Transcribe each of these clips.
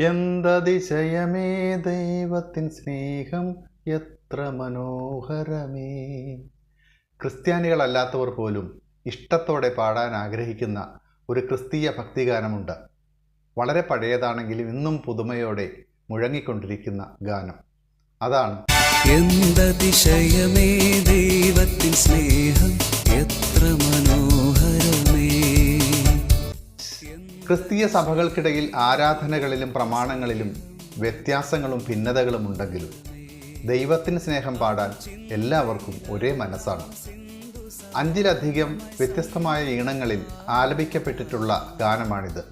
എന്തതിശയമേ ദൈവത്തിൻ സ്നേഹം എത്ര മനോഹരമേ. ക്രിസ്ത്യാനികളല്ലാത്തവർ പോലും ഇഷ്ടത്തോടെ പാടാൻ ആഗ്രഹിക്കുന്ന ഒരു ക്രിസ്തീയ ഭക്തിഗാനമുണ്ട്. വളരെ പഴയതാണെങ്കിലും ഇന്നും പുതുമയോടെ മുഴങ്ങിക്കൊണ്ടിരിക്കുന്ന ഗാനം. അതാണ് എന്തതിശയമേ ദൈവത്തിൻ സ്നേഹം എത്ര മനോഹരമേ. ക്രിസ്തീയ സഭകൾക്കിടയിൽ ആരാധനകളിലും പ്രമാണങ്ങളിലും വ്യത്യാസങ്ങളും ഭിന്നതകളും ഉണ്ടെങ്കിലും ദൈവത്തിന് സ്നേഹം പാടാൻ എല്ലാവർക്കും ഒരേ മനസ്സാണ്. 5-ലധികം വ്യത്യസ്തമായ ഈണങ്ങളിൽ ആലപിക്കപ്പെട്ടിട്ടുള്ള ഗാനമാണിത്.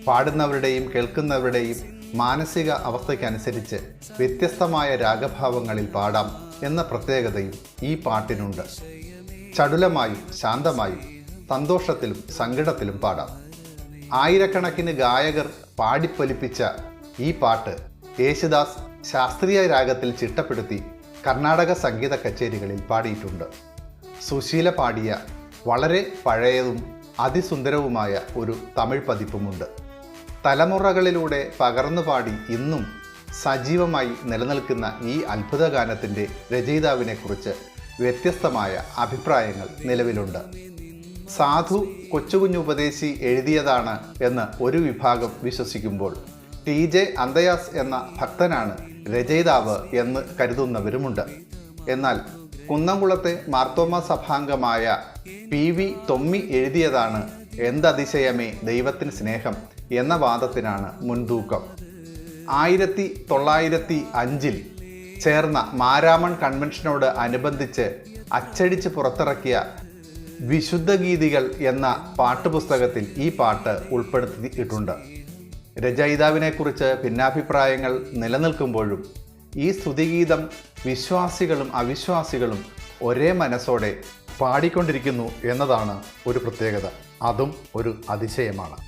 പാടുന്നവരുടെയും കേൾക്കുന്നവരുടെയും മാനസിക അവസ്ഥയ്ക്കനുസരിച്ച് വ്യത്യസ്തമായ രാഗഭാവങ്ങളിൽ പാടാം എന്ന പ്രത്യേകതയും ഈ പാട്ടിനുണ്ട്. ചടുലമായും ശാന്തമായും സന്തോഷത്തിലും സങ്കടത്തിലും പാടാം. ആയിരക്കണക്കിന് ഗായകർ പാടിപ്പൊലിപ്പിച്ച ഈ പാട്ട് യേശുദാസ് ശാസ്ത്രീയ രാഗത്തിൽ ചിട്ടപ്പെടുത്തി കർണാടക സംഗീത കച്ചേരികളിൽ പാടിയിട്ടുണ്ട്. സുശീല പാടിയ വളരെ പഴയതും അതിസുന്ദരവുമായ ഒരു തമിഴ് പതിപ്പുമുണ്ട്. തലമുറകളിലൂടെ പകർന്നു പാടി ഇന്നും സജീവമായി നിലനിൽക്കുന്ന ഈ അത്ഭുത ഗാനത്തിൻ്റെ രചയിതാവിനെക്കുറിച്ച് വ്യത്യസ്തമായ അഭിപ്രായങ്ങൾ നിലവിലുണ്ട്. സാധു കൊച്ചുകുഞ്ഞുപദേശി എഴുതിയതാണ് എന്ന് ഒരു വിഭാഗം വിശ്വസിക്കുമ്പോൾ TJ അന്തയാസ് എന്ന ഭക്തനാണ് രചയിതാവ് എന്ന് കരുതുന്നവരുമുണ്ട്. എന്നാൽ കുന്നംകുളത്തെ മാർത്തോമ സഭാംഗമായ PV തൊമ്മി എഴുതിയതാണ് എന്തതിശയമേ ദൈവത്തിന് സ്നേഹം എന്ന വാദത്തിനാണ് മുൻതൂക്കം. 1905 ചേർന്ന മാരാമൺ കൺവെൻഷനോട് അനുബന്ധിച്ച് അച്ചടിച്ച് പുറത്തിറക്കിയ വിശുദ്ധഗീതികൾ എന്ന പാട്ടുപുസ്തകത്തിൽ ഈ പാട്ട് ഉൾപ്പെടുത്തിയിട്ടുണ്ട്. രചയിതാവിനെക്കുറിച്ച് ഭിന്നാഭിപ്രായങ്ങൾ നിലനിൽക്കുമ്പോഴും ഈ സ്തുതിഗീതം വിശ്വാസികളും അവിശ്വാസികളും ഒരേ മനസ്സോടെ പാടിക്കൊണ്ടിരിക്കുന്നു എന്നതാണ് ഒരു പ്രത്യേകത. അതും ഒരു അതിശയമാണ്.